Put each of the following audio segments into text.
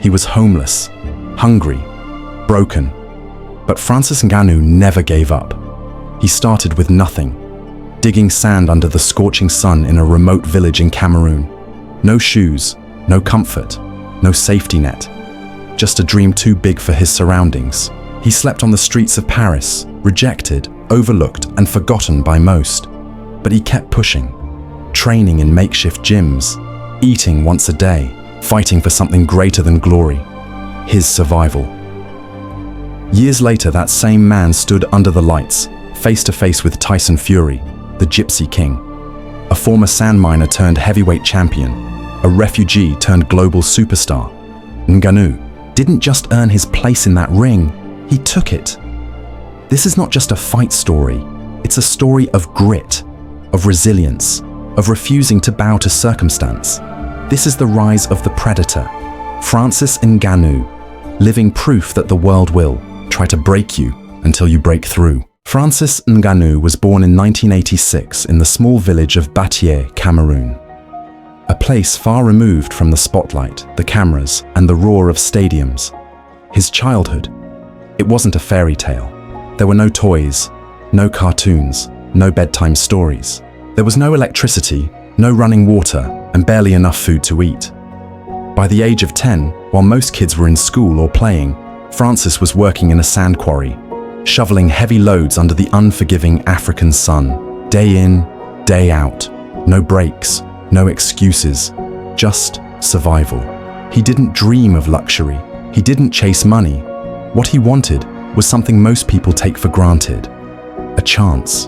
He was homeless, hungry, broken. But Francis Ngannou never gave up. He started with nothing, digging sand under the scorching sun in a remote village in Cameroon. No shoes, no comfort, no safety net. Just a dream too big for his surroundings. He slept on the streets of Paris, rejected, overlooked, and forgotten by most. But he kept pushing, training in makeshift gyms, eating once a day, fighting for something greater than glory, his survival. Years later, that same man stood under the lights, face to face with Tyson Fury, the Gypsy King, a former sand miner turned heavyweight champion, a refugee turned global superstar. Ngannou didn't just earn his place in that ring, he took it. This is not just a fight story, it's a story of grit, of resilience, of refusing to bow to circumstance. This is the rise of the predator, Francis Ngannou, living proof that the world will try to break you until you break through. Francis Ngannou was born in 1986 in the small village of Batié, Cameroon. A place far removed from the spotlight, the cameras, and the roar of stadiums. His childhood, it wasn't a fairy tale. There were no toys, no cartoons, no bedtime stories. There was no electricity, no running water, and barely enough food to eat. By the age of 10, while most kids were in school or playing, Francis was working in a sand quarry, shoveling heavy loads under the unforgiving African sun, day in, day out. No breaks, no excuses, just survival. He didn't dream of luxury. He didn't chase money. What he wanted was something most people take for granted. A chance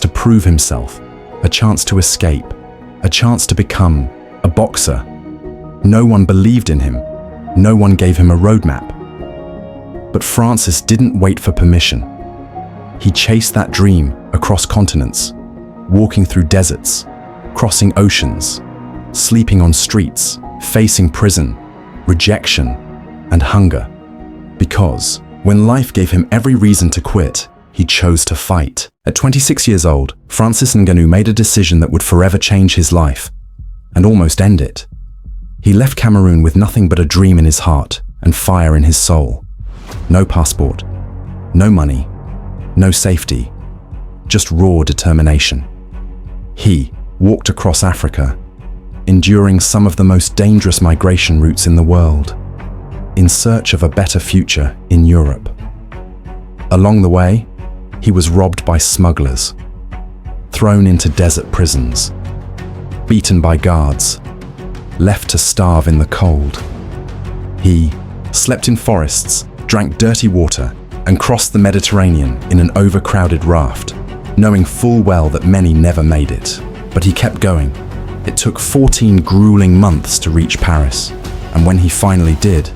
to prove himself, a chance to escape, a chance to become a boxer. No one believed in him. No one gave him a roadmap. But Francis didn't wait for permission. He chased that dream across continents, walking through deserts, crossing oceans, sleeping on streets, facing prison, rejection, and hunger. Because when life gave him every reason to quit, he chose to fight. At 26 years old, Francis Ngannou made a decision that would forever change his life and almost end it. He left Cameroon with nothing but a dream in his heart and fire in his soul. No passport, no money, no safety, just raw determination. He walked across Africa, enduring some of the most dangerous migration routes in the world, in search of a better future in Europe. Along the way, he was robbed by smugglers, thrown into desert prisons, beaten by guards, left to starve in the cold. He slept in forests, drank dirty water, and crossed the Mediterranean in an overcrowded raft, knowing full well that many never made it. But he kept going. It took 14 grueling months to reach Paris, and when he finally did,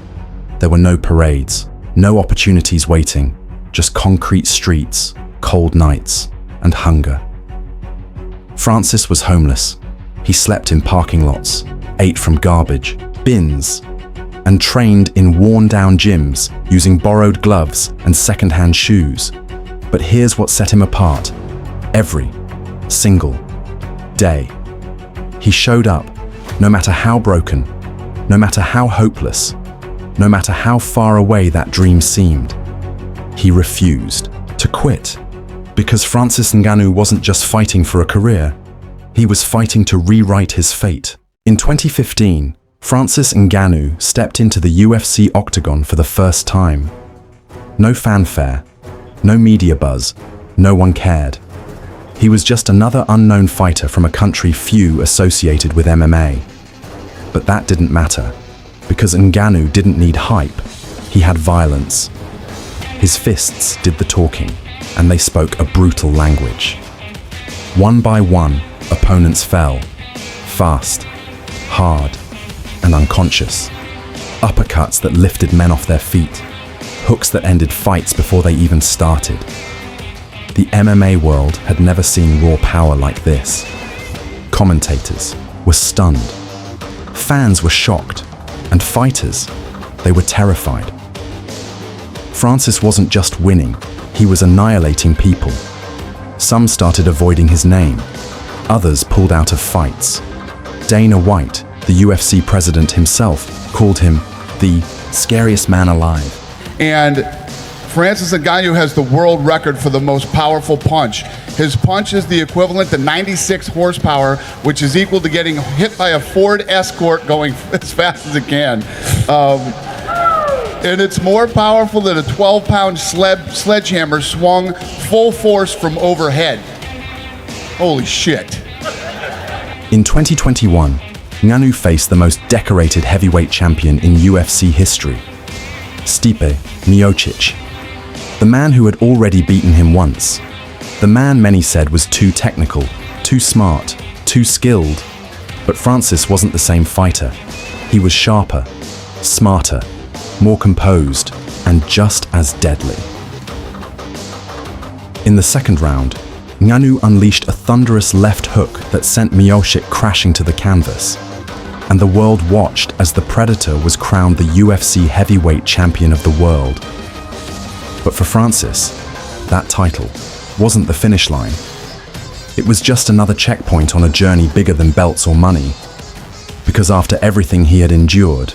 there were no parades, no opportunities waiting, just concrete streets, cold nights, and hunger. Francis was homeless. He slept in parking lots, ate from garbage, bins, and trained in worn-down gyms using borrowed gloves and second-hand shoes. But here's what set him apart. Every single day, he showed up, no matter how broken, no matter how hopeless, no matter how far away that dream seemed. He refused to quit, because Francis Ngannou wasn't just fighting for a career, he was fighting to rewrite his fate. In 2015, Francis Ngannou stepped into the UFC octagon for the first time. No fanfare, no media buzz, no one cared. He was just another unknown fighter from a country few associated with MMA. But that didn't matter, because Ngannou didn't need hype, he had violence. His fists did the talking, and they spoke a brutal language. One by one, opponents fell, fast, hard, and unconscious. Uppercuts that lifted men off their feet, hooks that ended fights before they even started. The MMA world had never seen raw power like this. Commentators were stunned. Fans were shocked, and fighters, they were terrified. Francis wasn't just winning, he was annihilating people. Some started avoiding his name, others pulled out of fights. Dana White, the UFC president himself, called him the scariest man alive. And Francis Ngannou has the world record for the most powerful punch. His punch is the equivalent to 96 horsepower, which is equal to getting hit by a Ford Escort going as fast as it can. And it's more powerful than a 12-pound sledgehammer swung full force from overhead. Holy shit. In 2021, Ngannou faced the most decorated heavyweight champion in UFC history, Stipe Miocic. The man who had already beaten him once. The man many said was too technical, too smart, too skilled. But Francis wasn't the same fighter. He was sharper, smarter, more composed, and just as deadly. In the second round, Ngannou unleashed a thunderous left hook that sent Miocic crashing to the canvas. And the world watched as the Predator was crowned the UFC heavyweight champion of the world. But for Francis, that title wasn't the finish line. It was just another checkpoint on a journey bigger than belts or money. Because after everything he had endured,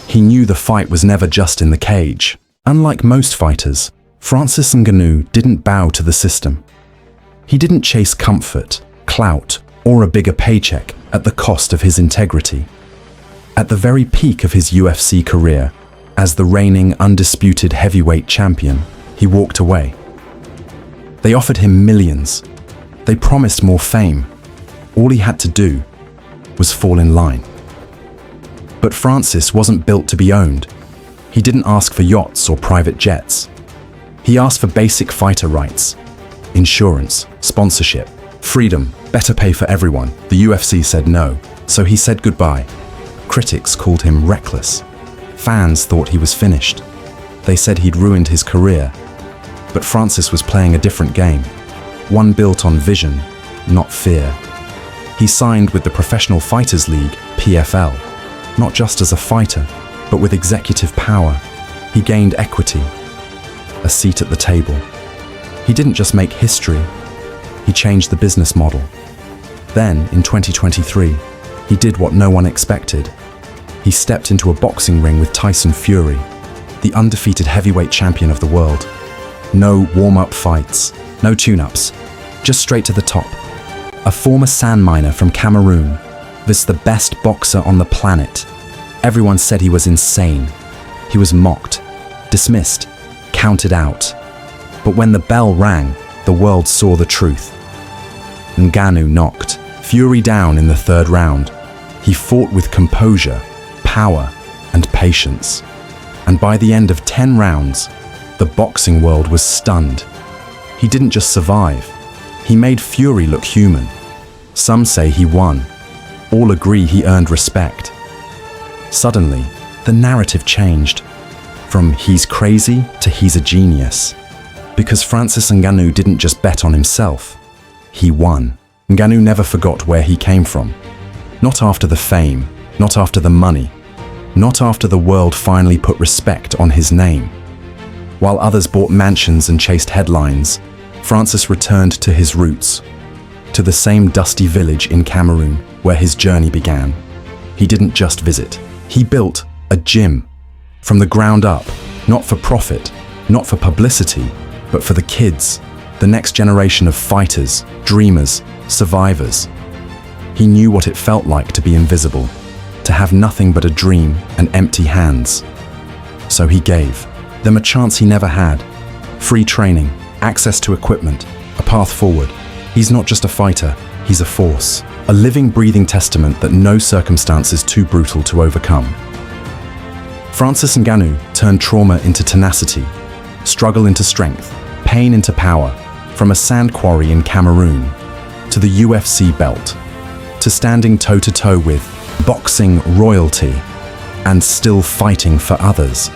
he knew the fight was never just in the cage. Unlike most fighters, Francis Ngannou didn't bow to the system. He didn't chase comfort, clout, or a bigger paycheck at the cost of his integrity. At the very peak of his UFC career, as the reigning undisputed heavyweight champion, he walked away. They offered him millions. They promised more fame. All he had to do was fall in line. But Francis wasn't built to be owned. He didn't ask for yachts or private jets. He asked for basic fighter rights, insurance, sponsorship, freedom, better pay for everyone. The UFC said no, so he said goodbye. Critics called him reckless. Fans thought he was finished. They said he'd ruined his career. But Francis was playing a different game, one built on vision, not fear. He signed with the Professional Fighters League, PFL, not just as a fighter, but with executive power. He gained equity, a seat at the table. He didn't just make history, he changed the business model. Then, in 2023, he did what no one expected. He stepped into a boxing ring with Tyson Fury, the undefeated heavyweight champion of the world. No warm-up fights, no tune-ups, just straight to the top. A former sand miner from Cameroon, this the best boxer on the planet. Everyone said he was insane. He was mocked, dismissed, counted out. But when the bell rang, the world saw the truth. Ngannou knocked Fury down in the third round. He fought with composure, power, and patience. And by the end of 10 rounds, the boxing world was stunned. He didn't just survive, he made Fury look human. Some say he won. All agree he earned respect. Suddenly, the narrative changed. From he's crazy to he's a genius. Because Francis Ngannou didn't just bet on himself, he won. Ngannou never forgot where he came from. Not after the fame, not after the money, not after the world finally put respect on his name. While others bought mansions and chased headlines, Francis returned to his roots, to the same dusty village in Cameroon where his journey began. He didn't just visit, he built a gym from the ground up, not for profit, not for publicity, but for the kids, the next generation of fighters, dreamers, survivors. He knew what it felt like to be invisible, to have nothing but a dream and empty hands. So he gave them a chance he never had. Free training, access to equipment, a path forward. He's not just a fighter, he's a force. A living, breathing testament that no circumstance is too brutal to overcome. Francis Ngannou turned trauma into tenacity, struggle into strength, pain into power, from a sand quarry in Cameroon to the UFC belt, to standing toe-to-toe with boxing royalty and still fighting for others.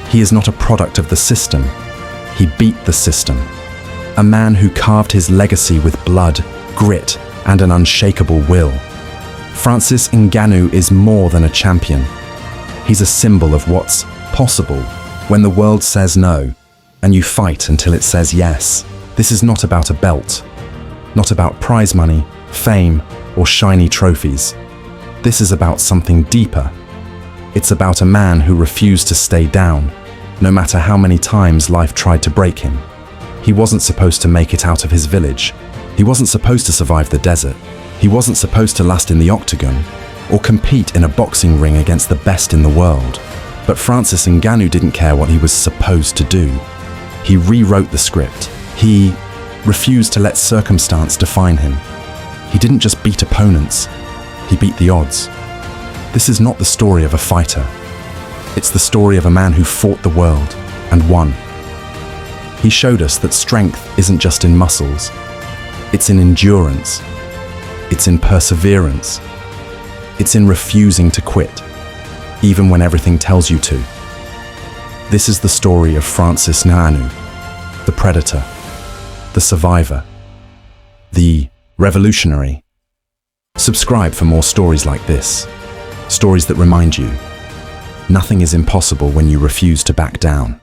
He is not a product of the system. He beat the system. A man who carved his legacy with blood, grit, and an unshakable will. Francis Ngannou is more than a champion. He's a symbol of what's possible when the world says no, and you fight until it says yes. This is not about a belt, not about prize money, fame, or shiny trophies. This is about something deeper, It's about a man who refused to stay down, no matter how many times life tried to break him. He wasn't supposed to make it out of his village. He wasn't supposed to survive the desert. He wasn't supposed to last in the octagon or compete in a boxing ring against the best in the world. But Francis Ngannou didn't care what he was supposed to do. He rewrote the script. He refused to let circumstance define him. He didn't just beat opponents, he beat the odds. This is not the story of a fighter. It's the story of a man who fought the world and won. He showed us that strength isn't just in muscles. It's in endurance. It's in perseverance. It's in refusing to quit, even when everything tells you to. This is the story of Francis Ngannou, the predator, the survivor, the revolutionary. Subscribe for more stories like this, stories that remind you, nothing is impossible when you refuse to back down.